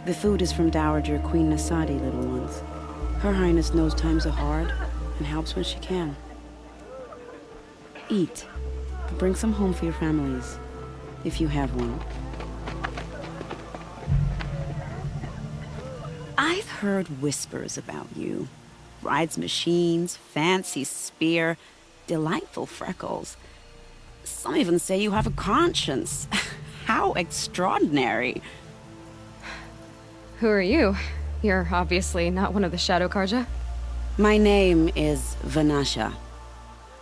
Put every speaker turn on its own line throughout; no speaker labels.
The food is from Dowager Queen Nasadi, little ones. Her Highness knows times are hard and helps when she can. Eat, but bring some home for your families, if you have one. I've heard whispers about you. Rides machines, fancy spear, delightful freckles. Some even say you have a conscience. How extraordinary.
Who are you? You're obviously not one of the Shadow Karja.
My name is Vanasha.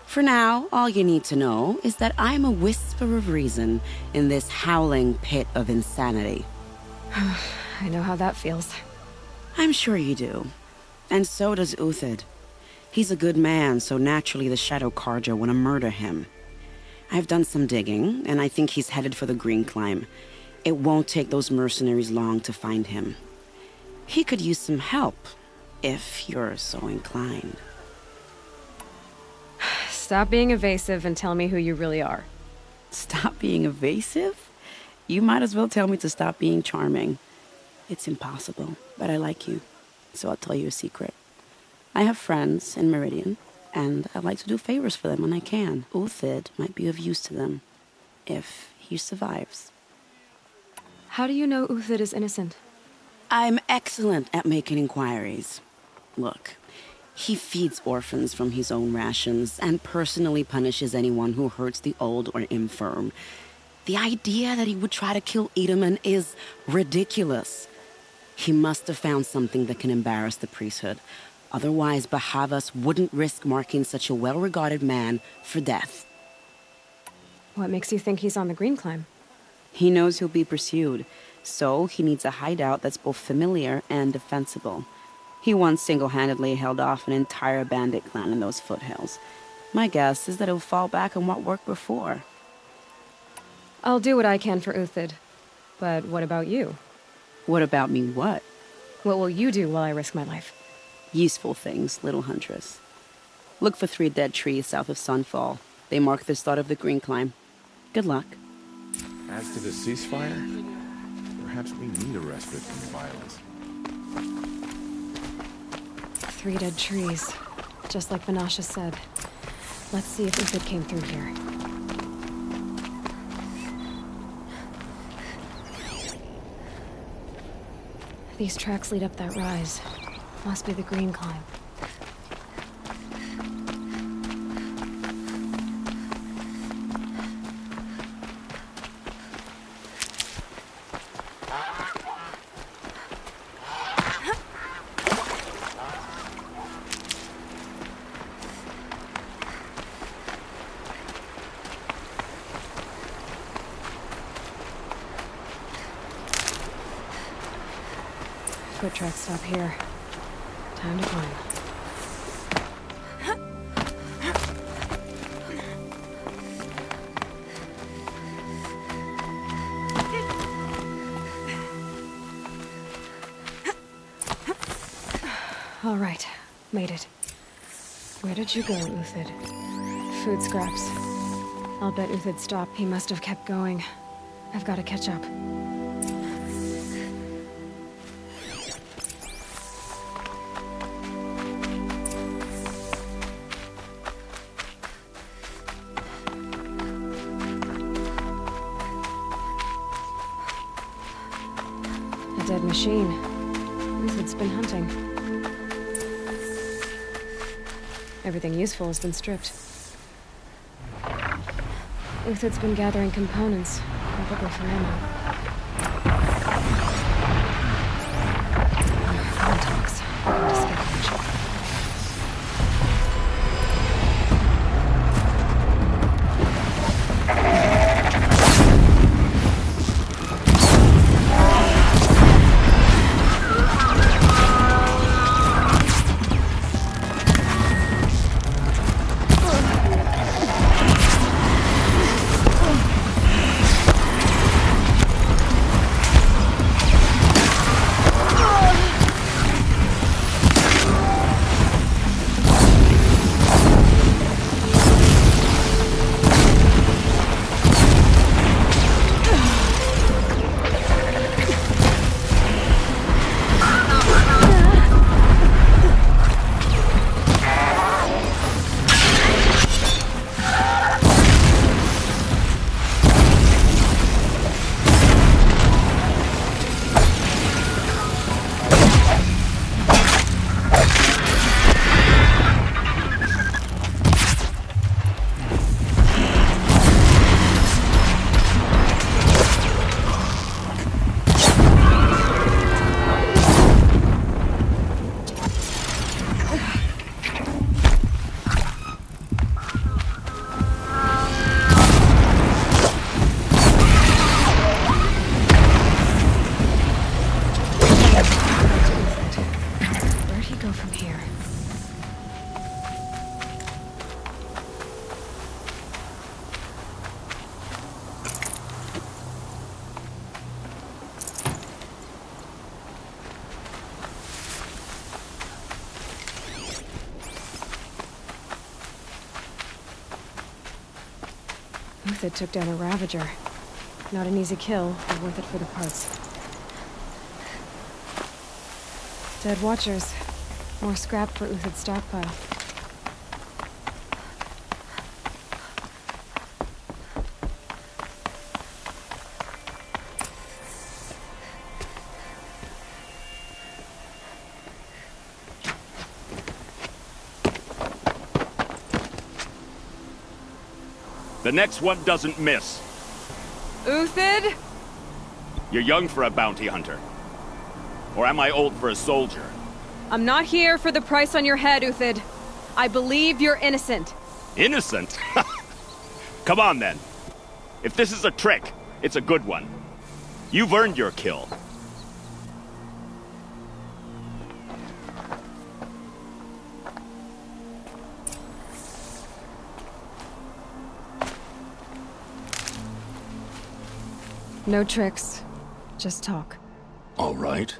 For now, all you need to know is that I'm a whisper of reason in this howling pit of insanity.
I know how that feels.
I'm sure you do. And so does Uthid. He's a good man, so naturally the Shadow Karja want to murder him. I've done some digging, and I think he's headed for the Green Climb. It won't take those mercenaries long to find him. He could use some help, if you're so inclined.
Stop being evasive and tell me who you really are.
Stop being evasive? You might as well tell me to stop being charming. It's impossible, but I like you, so I'll tell you a secret. I have friends in Meridian, and I like to do favors for them when I can. Uthid might be of use to them, if he survives.
How do you know Uthid is innocent?
I'm excellent at making inquiries. Look, he feeds orphans from his own rations and personally punishes anyone who hurts the old or infirm. The idea that he would try to kill Edaman is ridiculous. He must have found something that can embarrass the priesthood. Otherwise, Bahavas wouldn't risk marking such a well-regarded man for death.
What makes you think he's on the Green Climb?
He knows he'll be pursued, so he needs a hideout that's both familiar and defensible. He once single-handedly held off an entire bandit clan in those foothills. My guess is that he'll fall back on what worked before.
I'll do what I can for Uthid. But what about you?
What about me what?
What will you do while I risk my life?
Useful things, little huntress. Look for 3 dead trees south of Sunfall. They mark the start of the Green Climb. Good luck.
As to the ceasefire, perhaps we need a respite from the violence.
3 dead trees. Just like Vanasha said. Let's see if Uthid came through here. These tracks lead up that rise. Must be the Green Climb. Foot tracks stop here. Time to climb. All right, made it. Where did you go, Uthid? Food scraps. I'll bet Uthid stopped. He must have kept going. I've got to catch up. A dead machine. Uthid's been hunting. Everything useful has been stripped. Uthid's been gathering components, probably for ammo. Contacts. I can escape them. Uthid took down a Ravager. Not an easy kill, but worth it for the parts. Dead Watchers. More scrap for Uthid's stockpile.
The next one doesn't miss.
Uthid?
You're young for a bounty hunter. Or am I old for a soldier?
I'm not here for the price on your head, Uthid. I believe you're innocent.
Innocent? Come on, then. If this is a trick, it's a good one. You've earned your kill.
No tricks. Just talk.
All right.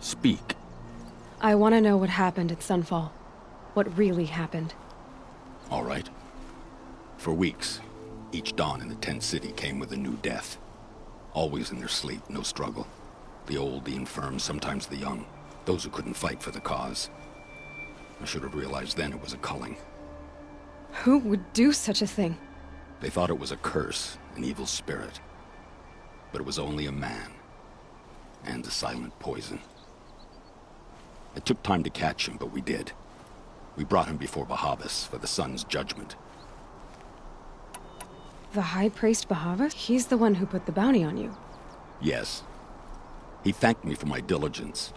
Speak.
I want to know what happened at Sunfall. What really happened.
All right. For weeks, each dawn in the tent city came with a new death. Always in their sleep, no struggle. The old, the infirm, sometimes the young. Those who couldn't fight for the cause. I should have realized then it was a culling.
Who would do such a thing?
They thought it was a curse, an evil spirit. But it was only a man. And a silent poison. It took time to catch him, but we did. We brought him before Bahavas for the sun's judgment.
The High Priest Bahavas? He's the one who put the bounty on you.
Yes. He thanked me for my diligence,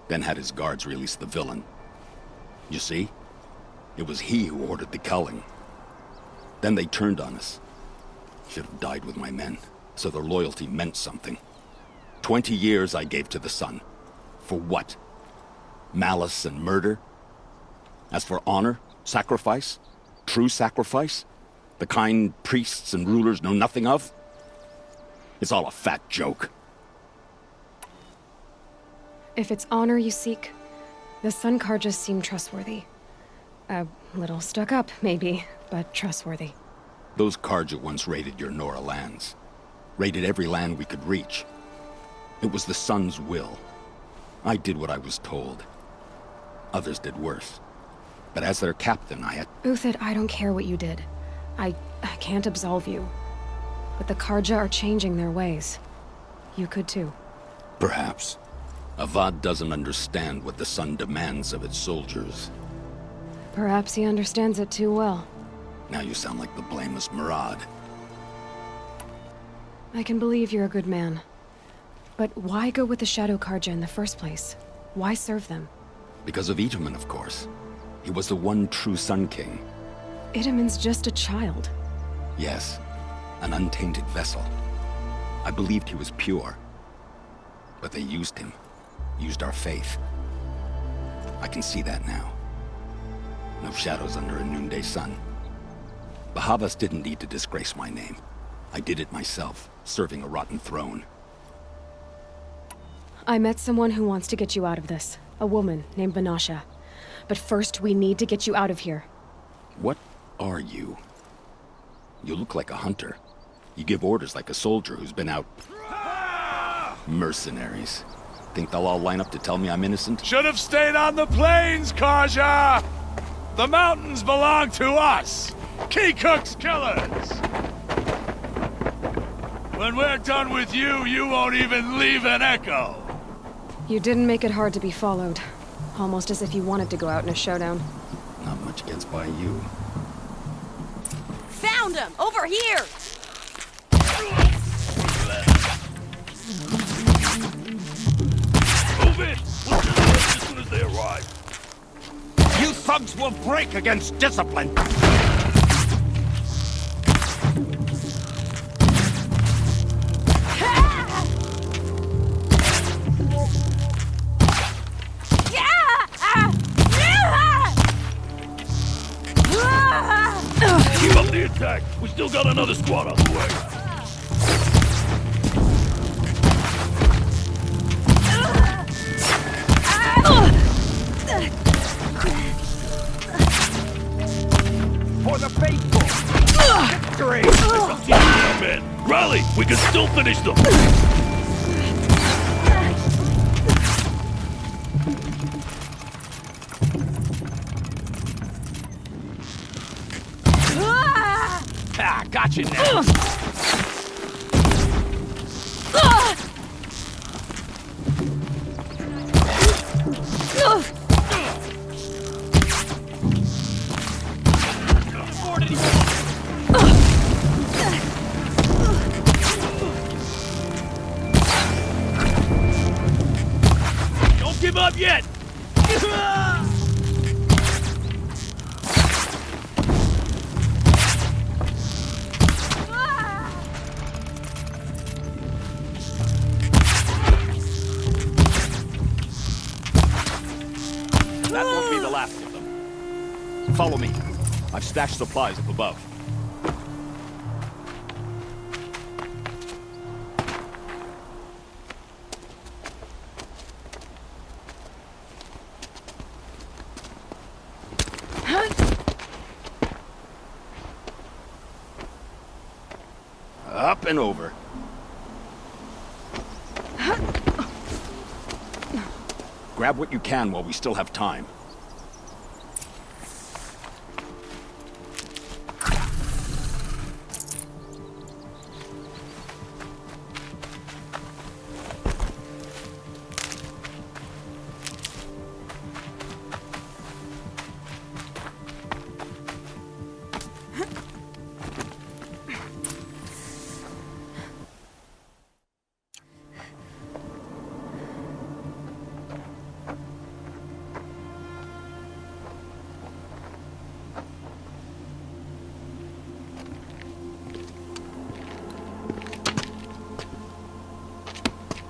then had his guards release the villain. You see? It was he who ordered the culling. Then they turned on us. Should have died with my men, so their loyalty meant something. 20 years I gave to the sun. For what? Malice and murder? As for honor, sacrifice, true sacrifice, the kind priests and rulers know nothing of? It's all a fat joke.
If it's honor you seek, the Sun Karjas seem trustworthy. A little stuck up, maybe, but trustworthy.
Those Karja once raided your Nora lands. Raided every land we could reach. It was the Sun's will. I did what I was told. Others did worse. But as their captain, I had...
Uthid, I don't care what you did. I can't absolve you. But the Karja are changing their ways. You could too.
Perhaps. Avad doesn't understand what the Sun demands of its soldiers.
Perhaps he understands it too well.
Now you sound like the blameless Murad.
I can believe you're a good man. But why go with the Shadow Karja in the first place? Why serve them?
Because of Itaman, of course. He was the one true Sun King.
Itaman's just a child.
Yes, an untainted vessel. I believed he was pure. But they used him. Used our faith. I can see that now. No shadows under a noonday sun. Bahavas didn't need to disgrace my name. I did it myself, serving a rotten throne.
I met someone who wants to get you out of this. A woman named Vanasha. But first, we need to get you out of here.
What are you? You look like a hunter. You give orders like a soldier who's been out... Mercenaries. Think they'll all line up to tell me I'm innocent?
Should have stayed on the plains, Karja! The mountains belong to us! Keycook's killers! When we're done with you, you won't even leave an echo!
You didn't make it hard to be followed. Almost as if you wanted to go out in a showdown.
Not much gets by you.
Found him! Over here!
Move in! We'll do this as soon as they arrive!
You thugs will break against discipline!
Keep up the attack! We still got another squad on the way!
For the faithful!
victory! Men, rally! We can still finish them! Ah, gotcha now! Don't give up yet!
That won't be the last of them. Follow me. I've stashed supplies up above. Up and over. Grab what you can while we still have time.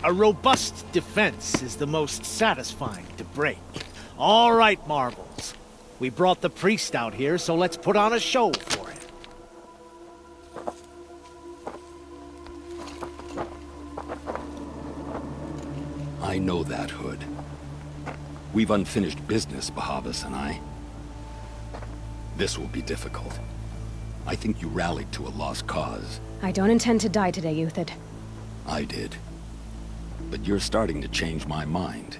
A robust defense is the most satisfying to break. All right, Marvels. We brought the priest out here, so let's put on a show for him.
I know that, Hood. We've unfinished business, Bahavas and I. This will be difficult. I think you rallied to a lost cause.
I don't intend to die today, Euthid.
I did. But you're starting to change my mind.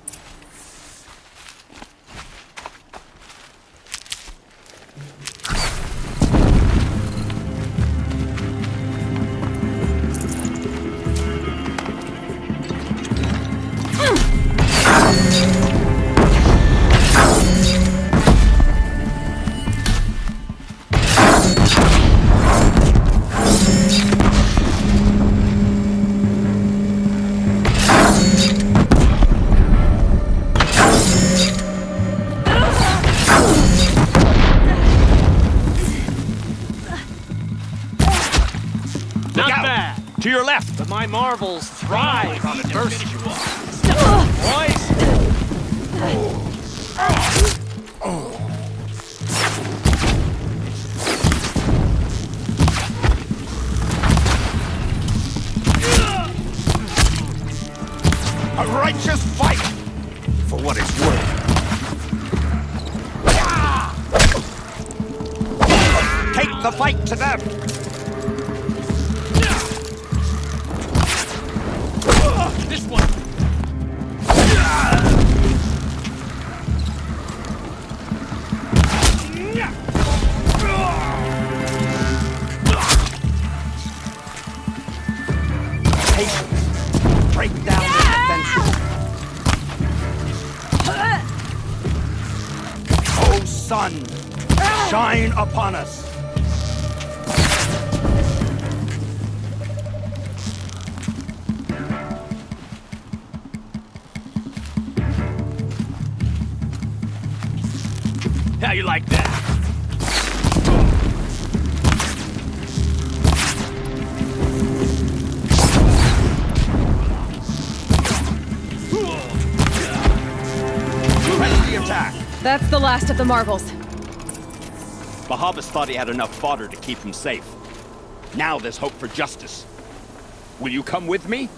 To your left!
But my Marvels thrive on adversity. Boys!
A righteous fight! For what it's worth. Take the fight to them!
This one!
Patience. Break down the defenses. Oh, sun, shine upon us.
How you like that?
Press the attack.
That's the last of the Marvels.
Bahavas thought he had enough fodder to keep him safe. Now there's hope for justice. Will you come with me?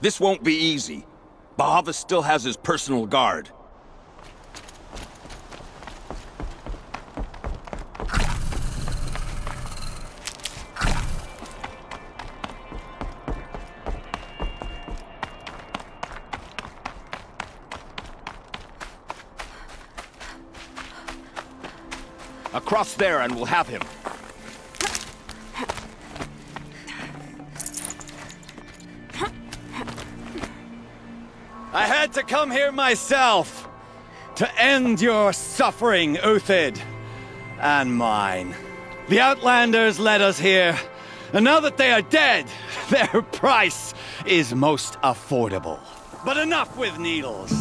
This won't be easy. Bahava still has his personal guard.
Across there and we'll have him.
I had to come here myself to end your suffering, Uthid, and mine. The Outlanders led us here, and now that they are dead, their price is most affordable. But enough with needles.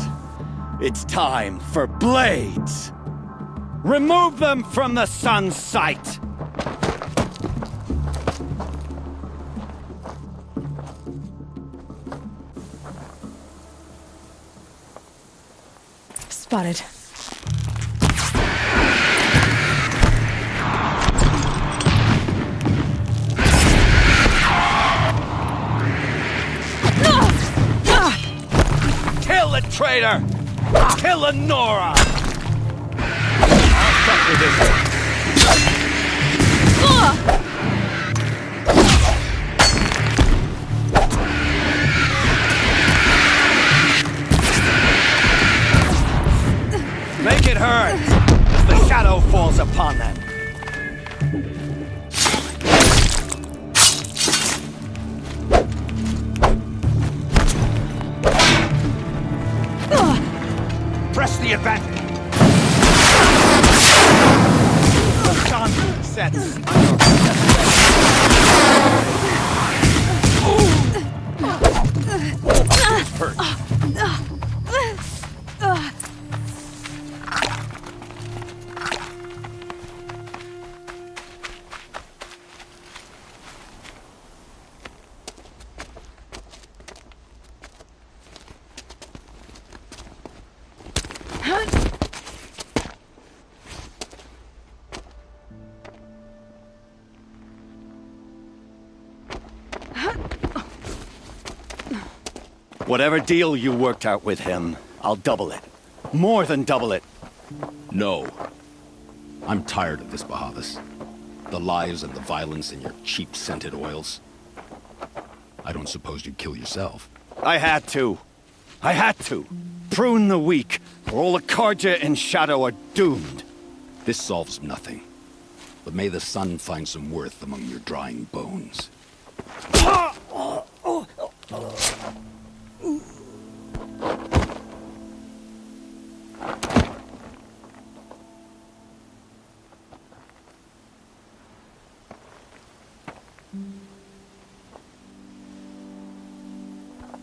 It's time for blades. Remove them from the sun's sight.
Spotted.
Kill the traitor! Kill the Nora! I'll suffer this. Make it hurt as the shadow falls upon them.
Press the advantage.
Sun sets. Whatever deal you worked out with him, I'll double it. More than double it.
No. I'm tired of this, Bahavas. The lies and the violence and your cheap scented oils. I don't suppose you'd kill yourself.
I had to. Prune the weak, or all the Karja in Shadow are doomed.
This solves nothing. But may the sun find some worth among your drying bones.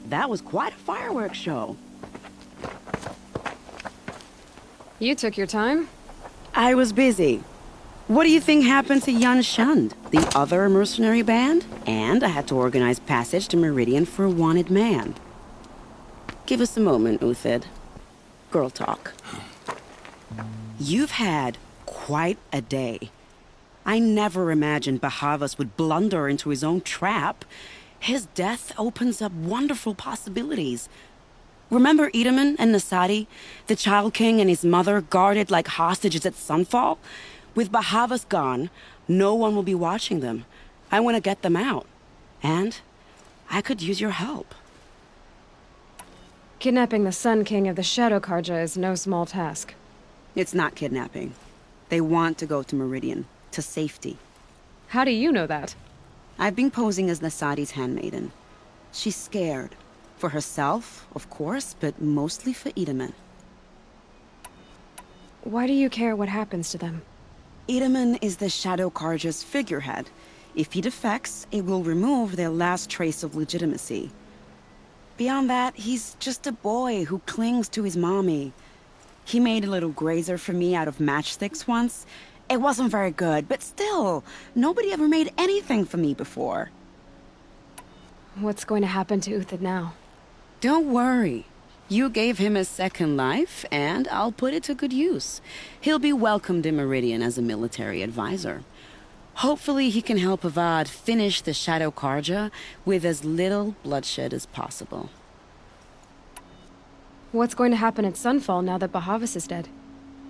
That was quite a fireworks show.
You took your time?
I was busy. What do you think happened to Yun Shund, the other mercenary band? And I had to organize passage to Meridian for a wanted man. Give us a moment, Uthid. Girl talk. You've had quite a day. I never imagined Bahavas would blunder into his own trap. His death opens up wonderful possibilities. Remember Edaman and Nasadi, the Child King and his mother guarded like hostages at sunfall? With Bahavas gone, no one will be watching them. I want to get them out. And I could use your help.
Kidnapping the Sun King of the Shadow Karja is no small task.
It's not kidnapping. They want to go to Meridian, to safety.
How do you know that?
I've been posing as Nasadi's handmaiden. She's scared. For herself, of course, but mostly for Edaman.
Why do you care what happens to them?
Edaman is the Shadow Karja's figurehead. If he defects, it will remove their last trace of legitimacy. Beyond that, he's just a boy who clings to his mommy. He made a little grazer for me out of matchsticks once. It wasn't very good, but still, nobody ever made anything for me before.
What's going to happen to Uthid now?
Don't worry. You gave him a second life, and I'll put it to good use. He'll be welcomed in Meridian as a military advisor. Hopefully he can help Avad finish the Shadow Karja with as little bloodshed as possible.
What's going to happen at Sunfall now that Bahavas is dead?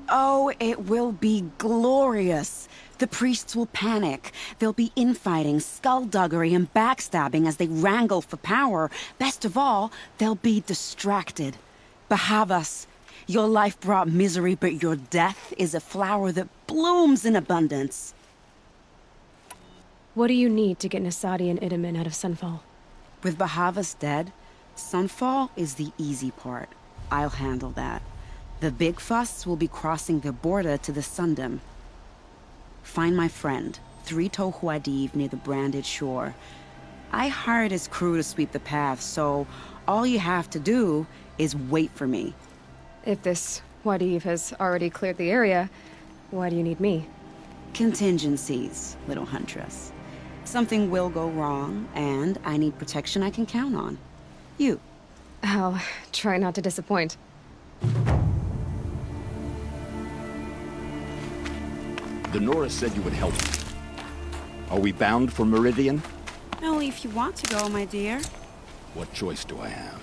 Oh, it will be glorious. The priests will panic. There'll be infighting, skullduggery, and backstabbing as they wrangle for power. Best of all, they'll be distracted. Bahavas, your life brought misery, but your death is a flower that blooms in abundance.
What do you need to get Nasadi and Idaman out of Sunfall?
With Bahavas dead, Sunfall is the easy part. I'll handle that. The big fuss will be crossing the border to the Sundom. Find my friend, 3 Tohuadiv near the branded shore. I hired his crew to sweep the path, so all you have to do is wait for me.
If this Wadiv has already cleared the area, why do you need me?
Contingencies, little huntress. Something will go wrong, and I need protection I can count on. You.
I'll try not to disappoint.
The Nora said you would help me. Are we bound for Meridian?
Only if you want to go, my dear.
What choice do I have?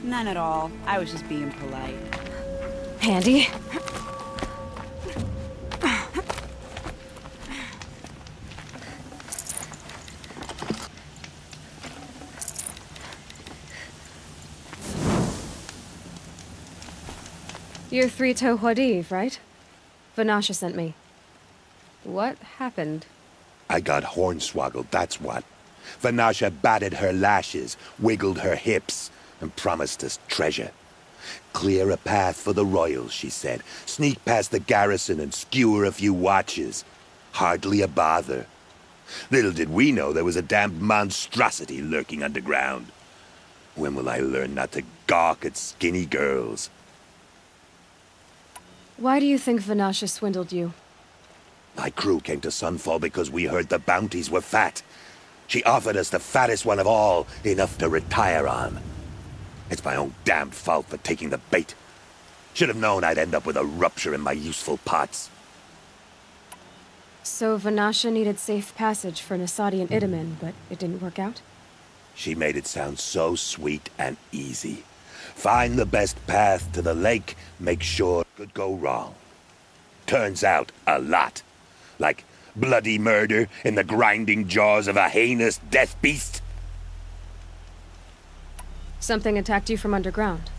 None at all. I was just being polite.
Handy. You're 3 Tohuadiv, right? Vanasha sent me. What happened?
I got hornswoggled, that's what. Vanasha batted her lashes, wiggled her hips, and promised us treasure. Clear a path for the royals, she said. Sneak past the garrison and skewer a few watches. Hardly a bother. Little did we know there was a damned monstrosity lurking underground. When will I learn not to gawk at skinny girls?
Why do you think Vanasha swindled you?
My crew came to Sunfall because we heard the bounties were fat. She offered us the fattest one of all, enough to retire on. It's my own damned fault for taking the bait. Should have known I'd end up with a rupture in my useful pots.
So Vanasha needed safe passage for Nasadi and Idaman, but it didn't work out?
She made it sound so sweet and easy. Find the best path to the lake, make sure it could go wrong. Turns out, a lot. Like bloody murder in the grinding jaws of a heinous death beast.
Something attacked you from underground.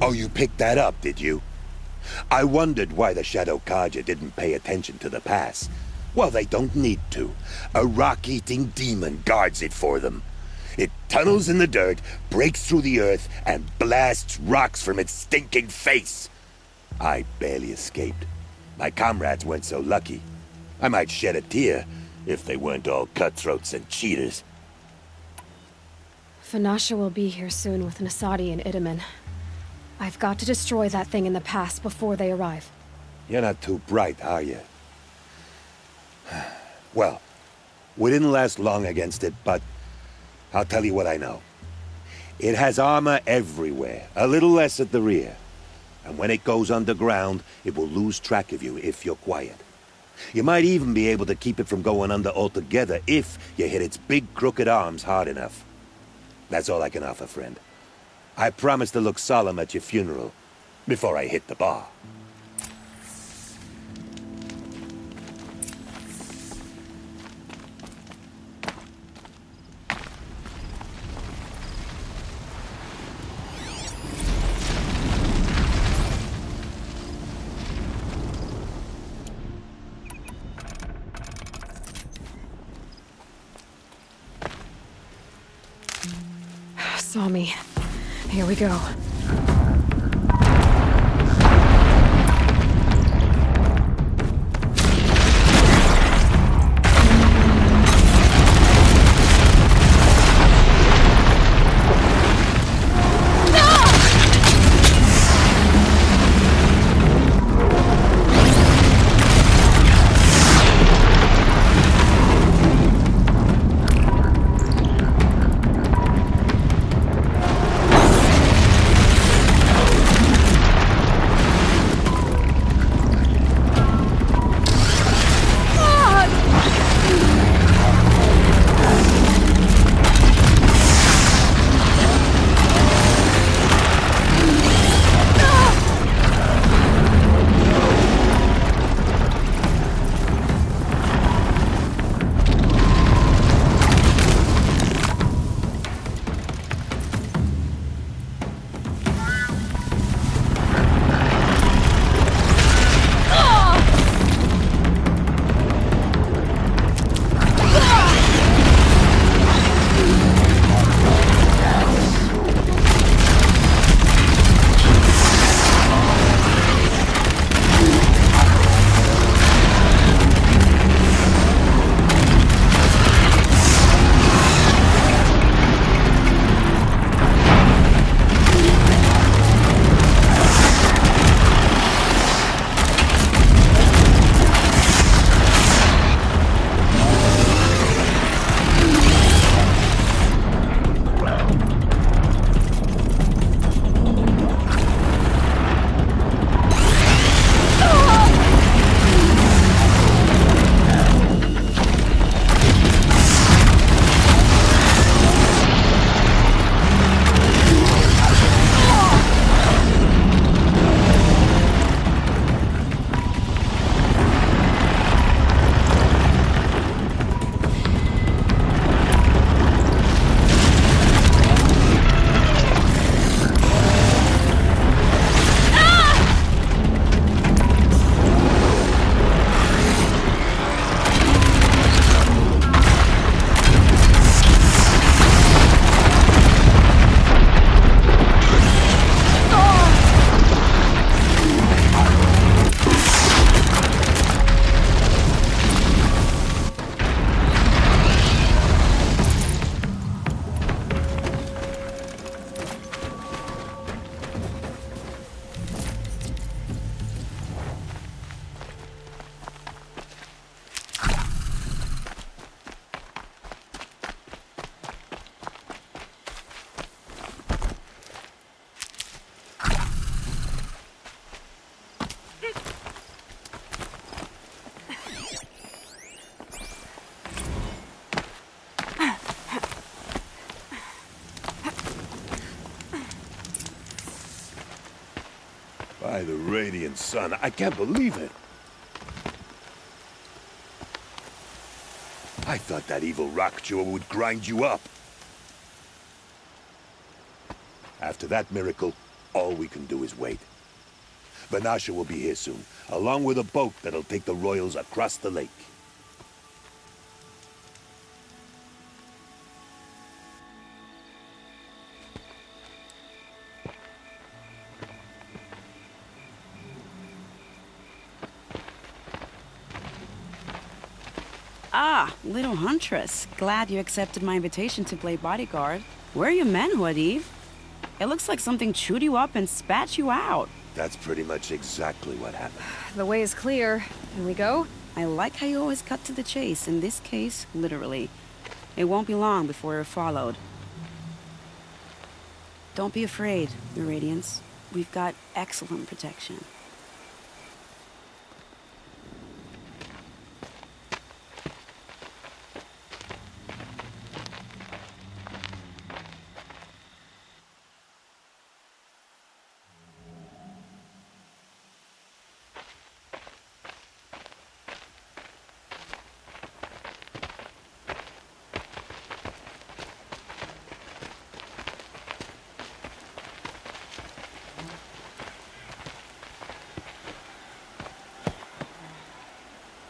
Oh, you picked that up, did you? I wondered why the Shadow Karja didn't pay attention to the pass. Well, they don't need to. A rock-eating demon guards it for them. It tunnels in the dirt, breaks through the earth, and blasts rocks from its stinking face. I barely escaped. My comrades weren't so lucky. I might shed a tear if they weren't all cutthroats and cheaters.
Vanasha will be here soon with Nasadi and Idaman. I've got to destroy that thing in the pass before they arrive.
You're not too bright, are you? Well, we didn't last long against it, but I'll tell you what I know. It has armor everywhere, a little less at the rear. And when it goes underground, it will lose track of you if you're quiet. You might even be able to keep it from going under altogether if you hit its big crooked arms hard enough. That's all I can offer, friend. I promise to look solemn at your funeral before I hit the bar.
Saw me. Here we go.
By the radiant sun, I can't believe it. I thought that evil rock chewer would grind you up. After that miracle, all we can do is wait. Vanasha will be here soon, along with a boat that'll take the royals across the lake.
Ah, little huntress. Glad you accepted my invitation to play bodyguard. Where are your men, Huadiv? It looks like something chewed you up and spat you out.
That's pretty much exactly what happened.
The way is clear. Can we go?
I like how you always cut to the chase. In this case, literally. It won't be long before you're followed. Don't be afraid, Your Radiance. We've got excellent protection.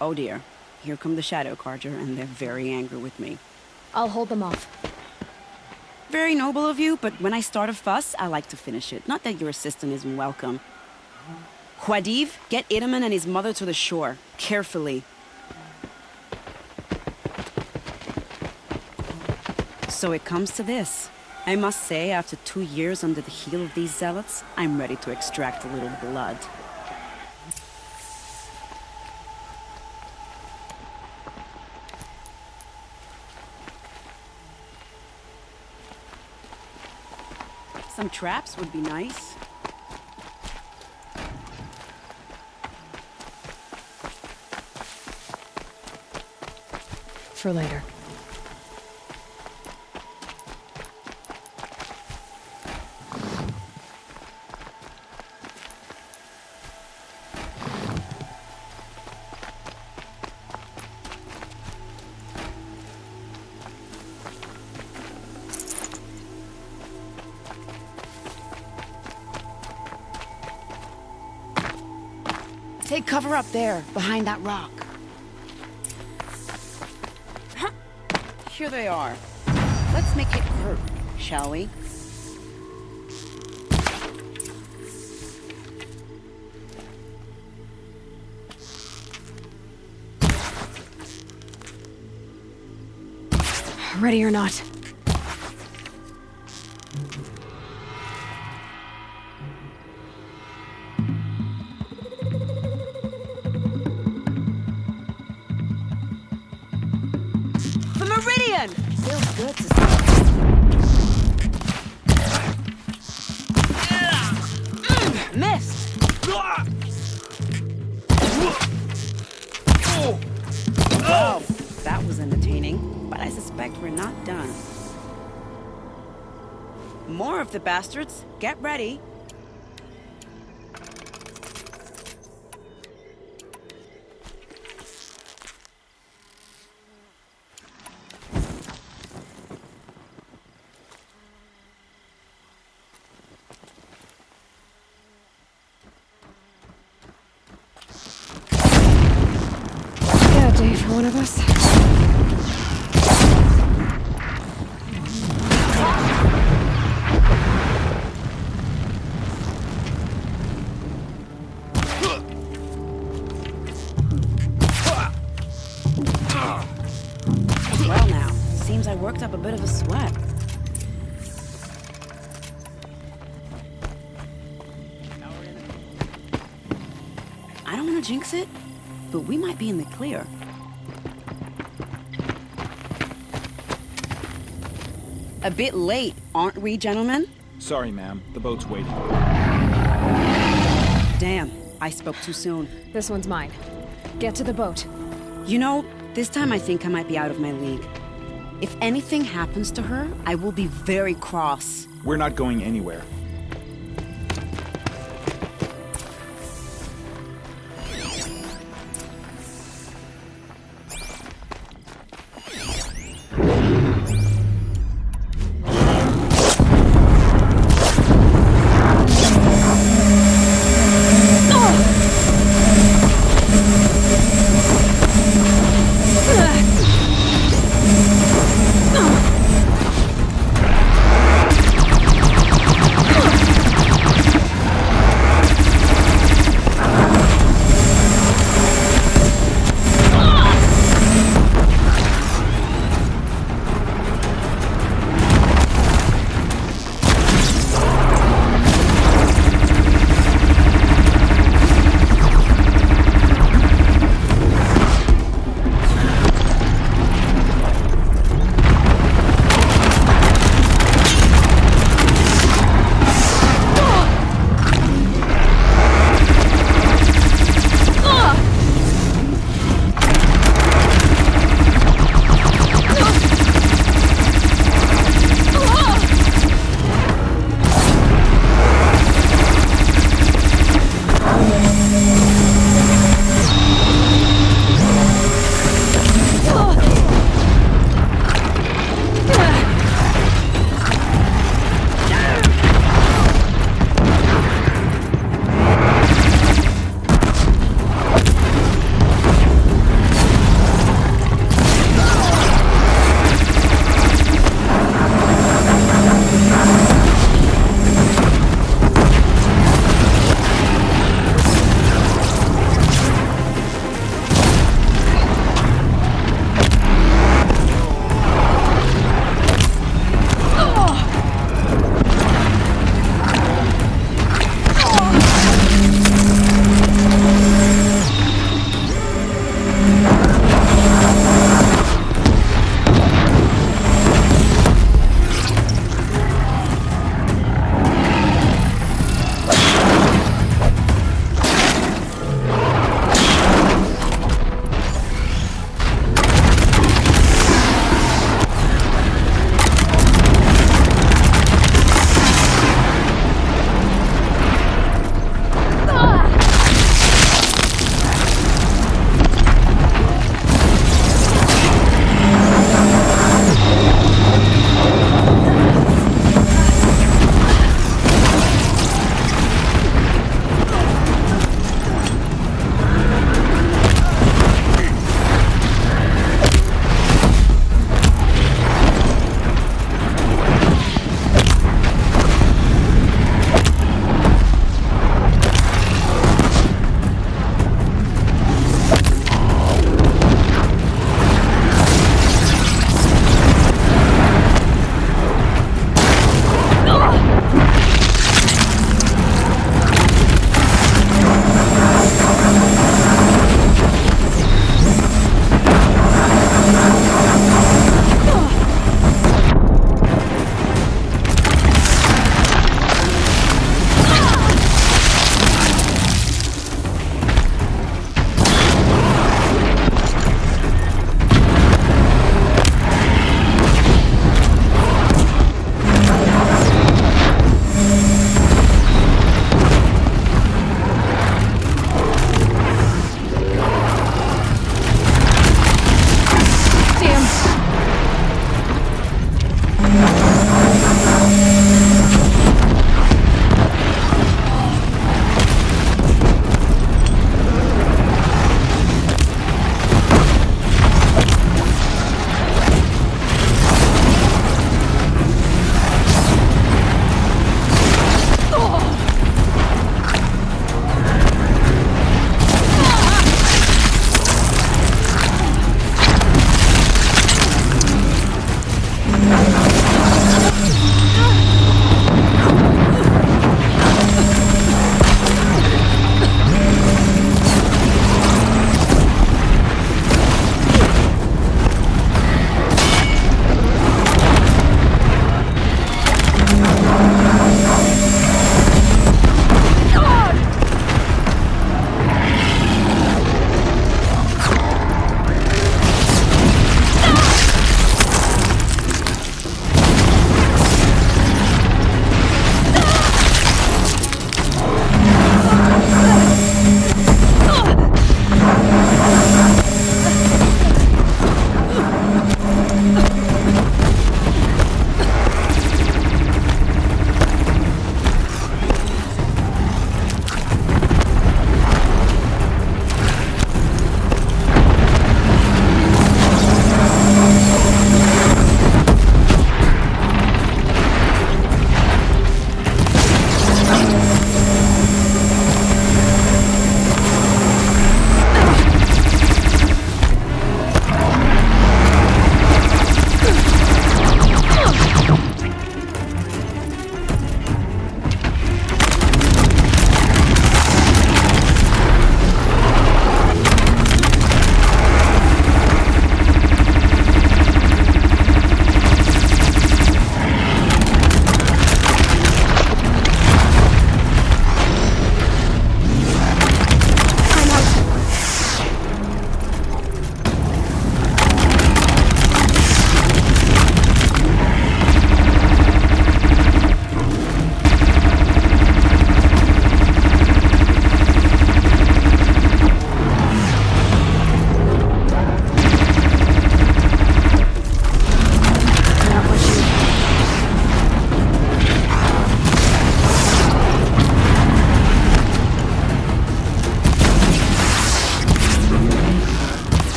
Oh dear. Here come the Shadow Carja, and they're very angry with me.
I'll hold them off.
Very noble of you, but when I start a fuss, I like to finish it. Not that your assistant isn't welcome. Huadiv, get Itaman and his mother to the shore. Carefully. So it comes to this. I must say, after 2 years under the heel of these zealots, I'm ready to extract a little blood. Some traps would be nice.
For later.
Take cover up there, behind that rock. Here they are. Let's make it hurt, shall we?
Ready or not.
Feels good to see. Missed! Well, that was entertaining, but I suspect we're not done. More of the bastards. Get ready.
Day for one of us.
Well now, seems I worked up a bit of a sweat. I don't want to jinx it, but we might be in the clear. A bit late, aren't we, gentlemen?
Sorry, ma'am. The boat's waiting.
Damn, I spoke too soon.
This one's mine. Get to the boat.
You know, this time I think I might be out of my league. If anything happens to her, I will be very cross.
We're not going anywhere.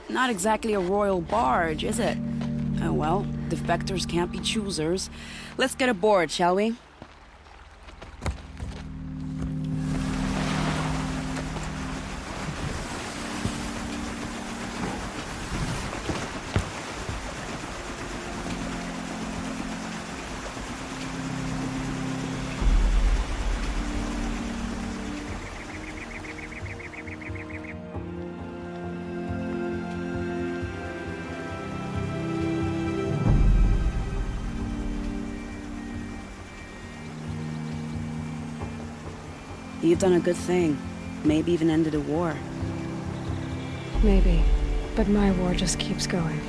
Not exactly a royal barge, is it? Oh well, defectors can't be choosers. Let's get aboard, shall we? You've done a good thing. Maybe even ended a war.
Maybe. But my war just keeps going.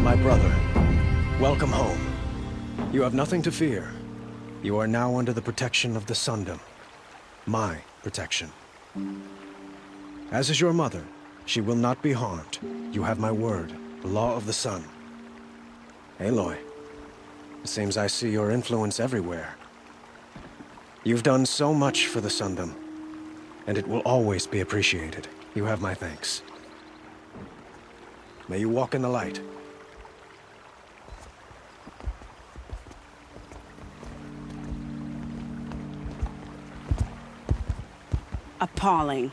My brother, welcome home. You have nothing to fear. You are now under the protection of the Sundom. My protection. As is your mother, she will not be harmed. You have my word, the law of the sun. Aloy, it seems I see your influence everywhere. You've done so much for the Sundom, and it will always be appreciated. You have my thanks. May you walk in the light.
Appalling.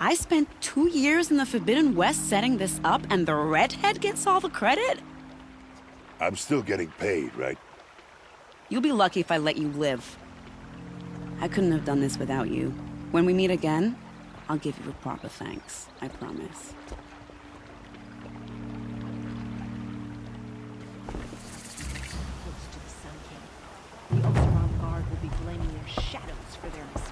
I spent 2 years in the Forbidden West setting this up, and the redhead gets all the credit?
I'm still getting paid, right?
You'll be lucky if I let you live. I couldn't have done this without you. When we meet again, I'll give you a proper thanks. I promise.
Close to the Sun King. The Oseram Guard will be blaming their shadows for their mistakes.